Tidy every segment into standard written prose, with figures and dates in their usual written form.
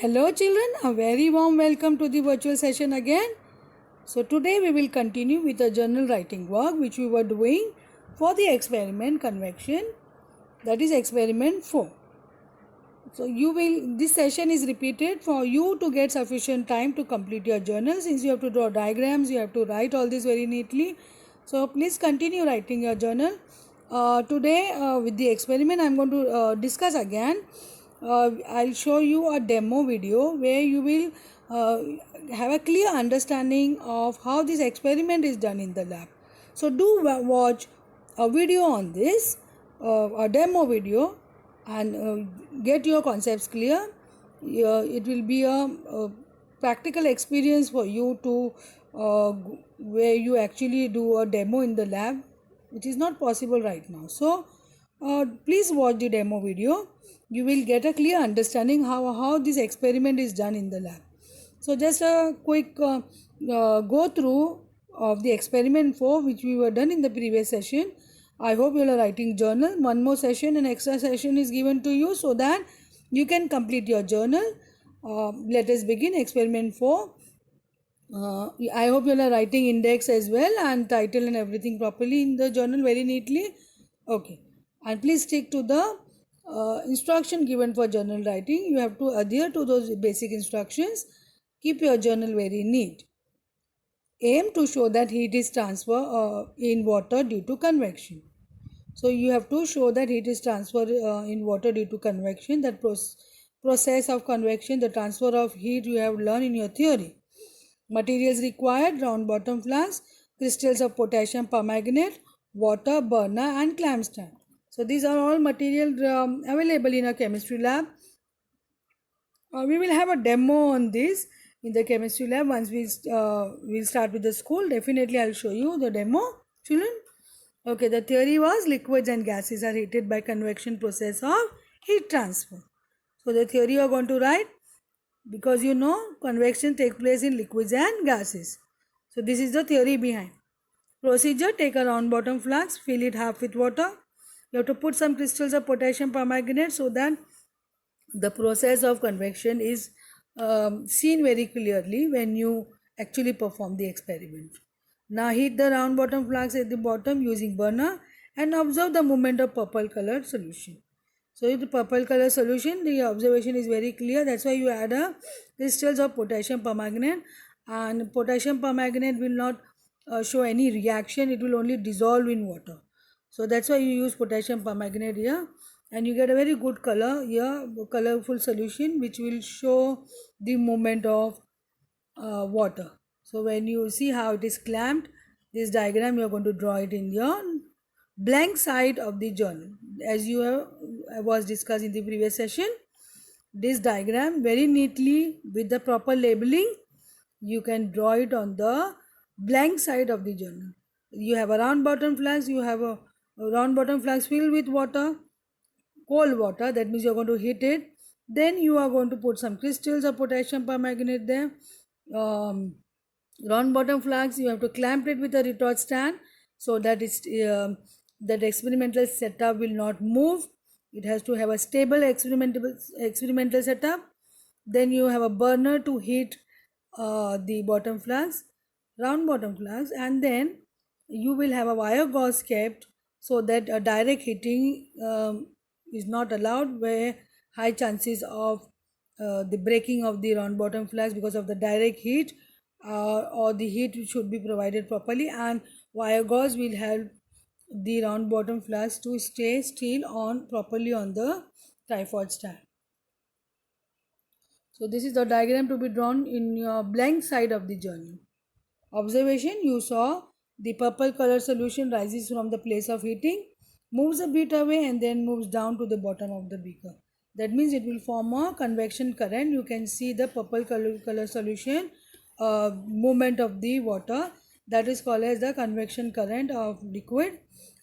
Hello children, a very warm welcome to the virtual session again. So today we will continue with the journal writing work which we were doing for the experiment convection, that is experiment 4. So this session is repeated for you to get sufficient time to complete your journal. Since you have to draw diagrams, you have to write all this very neatly. So please continue writing your journal. Today with the experiment I am going to discuss again. I'll show you a demo video where you will have a clear understanding of how this experiment is done in the lab. So do watch a video on this, a demo video, and get your concepts clear. It will be a practical experience for you to where you actually do a demo in the lab, which is not possible right now. So please watch the demo video. You will get a clear understanding how this experiment is done in the lab. So just a quick go through of the experiment 4 which we were done in the previous session. I hope you are writing journal. One more session, an extra session is given to you so that you can complete your journal. Let us begin experiment 4. I hope you are writing index as well and title and everything properly in the journal very neatly. Okay, and please stick to the instruction given for journal writing. You have to adhere to those basic instructions. Keep your journal very neat. Aim to show that heat is transferred in water due to convection. So you have to show that heat is transferred in water due to convection. That process of convection, the transfer of heat, you have learned in your theory. Materials required: round bottom flask, crystals of potassium permanganate, water, burner and clamp stand. So these are all material available in a chemistry lab. We will have a demo on this in the chemistry lab once we'll start with the school. Definitely I'll show you the demo, children. Okay, the theory was liquids and gases are heated by convection process of heat transfer. So the theory you are going to write, because you know convection takes place in liquids and gases. So this is the theory behind. Procedure: take a round bottom flask, fill it half with water. You have to put some crystals of potassium permanganate so that the process of convection is seen very clearly when you actually perform the experiment. Now heat the round bottom flask at the bottom using burner and observe the movement of purple colored solution. So in the purple color solution, the observation is very clear. That's why you add a crystals of potassium permanganate, and potassium permanganate will not show any reaction. It will only dissolve in water. So that's why you use potassium permanganate here, and you get a very good color here, colorful solution which will show the movement of water. So when you see how it is clamped, this diagram you are going to draw it in your blank side of the journal. As you was discussed in the previous session, this diagram very neatly with the proper labeling, you can draw it on the blank side of the journal. You have a round bottom flask, you have a round bottom flask filled with water, cold water, that means you are going to heat it. Then you are going to put some crystals of potassium permanganate there. Round bottom flask, you have to clamp it with a retort stand so that that experimental setup will not move. It has to have a stable experimental setup. Then you have a burner to heat the bottom flask, round bottom flask, and then you will have a wire gauze kept so that a direct heating is not allowed, where high chances of the breaking of the round bottom flask because of the direct heat, or the heat should be provided properly, and wire gauze will help the round bottom flask to stay still on properly on the tripod stand. So this is the diagram to be drawn in your blank side of the journal. Observation: you saw the purple color solution rises from the place of heating, moves a bit away and then moves down to the bottom of the beaker. That means it will form a convection current. You can see the purple color solution movement of the water, that is called as the convection current of liquid.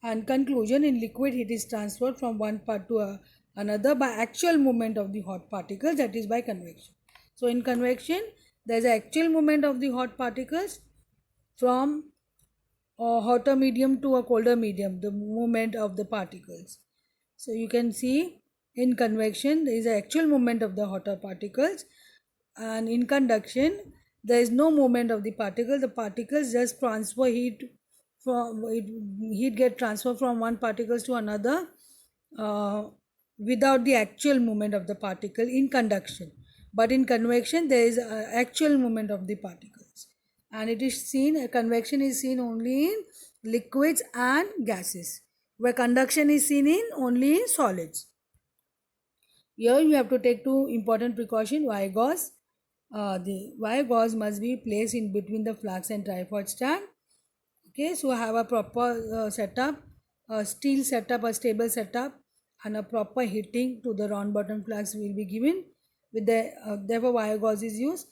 And conclusion: in liquid, heat is transferred from one part to another by actual movement of the hot particles, that is by convection. So in convection, there is an actual movement of the hot particles from a hotter medium to a colder medium, the movement of the particles. So you can see in convection there is an actual movement of the hotter particles, And in conduction, there is no movement of the particle. The particles just transfer heat from heat get transferred from one particles to another without the actual movement of the particle in conduction. But in convection, there is actual movement of the particles, and it is seen. Convection is seen only in liquids and gases, where conduction is seen in only in solids. Here you have to take two important precautions. Wire gauze. The wire gauze must be placed in between the flask and tripod stand. Okay, so have a proper setup, a steel setup, a stable setup, and a proper heating to the round bottom flask will be given. With the therefore wire gauze is used.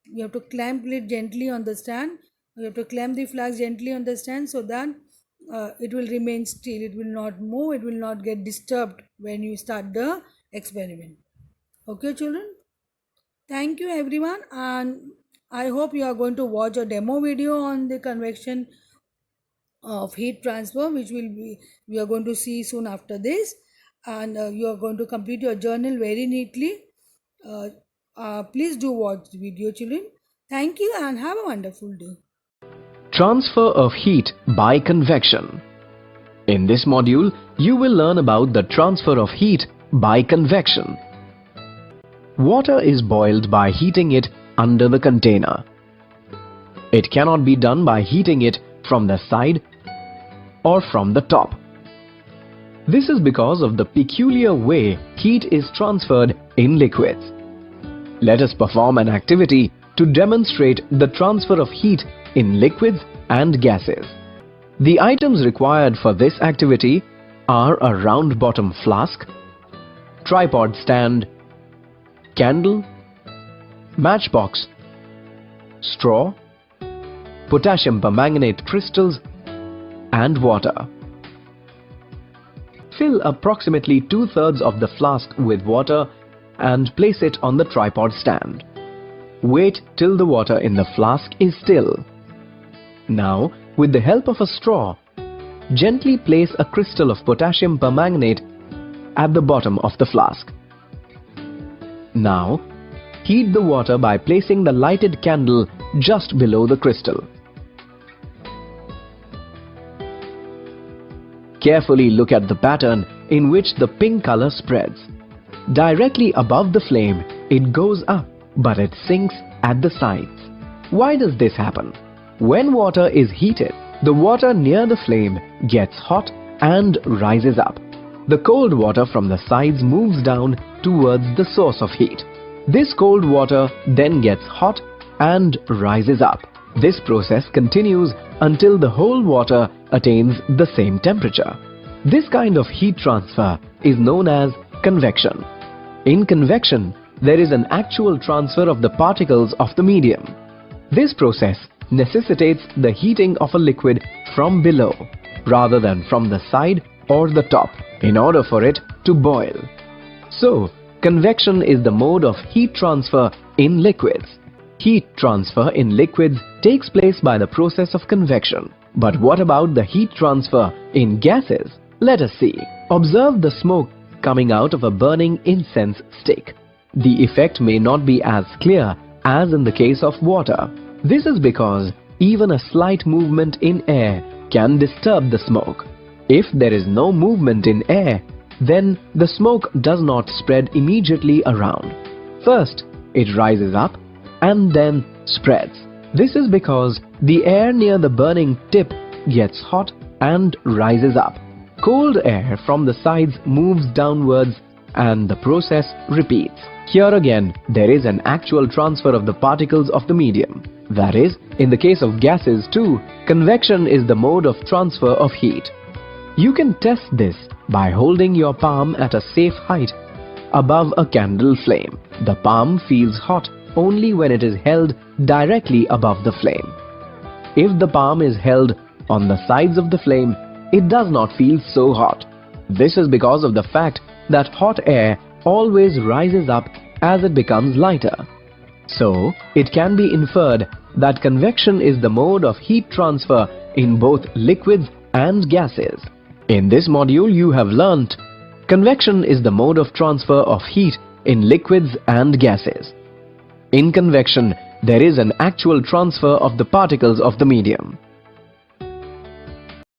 You have to clamp it gently on the stand. You have to clamp the flask gently on the stand so that it will remain still. It will not move. It will not get disturbed when you start the experiment. Okay, children. Thank you, everyone, and I hope you are going to watch a demo video on the convection of heat transfer, which we are going to see soon after this, and you are going to complete your journal very neatly. Please do watch the video, children. Thank you and have a wonderful day. Transfer of heat by convection. In this module, you will learn about the transfer of heat by convection. Water is boiled by heating it under the container. It cannot be done by heating it from the side or from the top. This is because of the peculiar way heat is transferred in liquids. Let us perform an activity to demonstrate the transfer of heat in liquids and gases. The items required for this activity are a round bottom flask, tripod stand, candle, matchbox, straw, potassium permanganate crystals, and water. Fill approximately 2/3 of the flask with water and place it on the tripod stand. Wait till the water in the flask is still. Now, with the help of a straw, gently place a crystal of potassium permanganate at the bottom of the flask. Now, heat the water by placing the lighted candle just below the crystal. Carefully look at the pattern in which the pink color spreads. Directly above the flame, it goes up, but it sinks at the sides. Why does this happen? When water is heated, the water near the flame gets hot and rises up. The cold water from the sides moves down towards the source of heat. This cold water then gets hot and rises up. This process continues until the whole water attains the same temperature. This kind of heat transfer is known as convection. In convection, there is an actual transfer of the particles of the medium. This process necessitates the heating of a liquid from below rather than from the side or the top in order for it to boil. So, convection is the mode of heat transfer in liquids. Heat transfer in liquids takes place by the process of convection. But what about the heat transfer in gases? Let us see. Observe the smoke coming out of a burning incense stick. The effect may not be as clear as in the case of water. This is because even a slight movement in air can disturb the smoke. If there is no movement in air, then the smoke does not spread immediately around. First, it rises up and then spreads. This is because the air near the burning tip gets hot and rises up. Cold air from the sides moves downwards and the process repeats. Here again, there is an actual transfer of the particles of the medium. That is, in the case of gases too, convection is the mode of transfer of heat. You can test this by holding your palm at a safe height above a candle flame. The palm feels hot only when it is held directly above the flame. If the palm is held on the sides of the flame, it does not feel so hot. This is because of the fact that hot air always rises up as it becomes lighter. So, it can be inferred that convection is the mode of heat transfer in both liquids and gases. In this module, you have learnt convection is the mode of transfer of heat in liquids and gases. In convection, there is an actual transfer of the particles of the medium.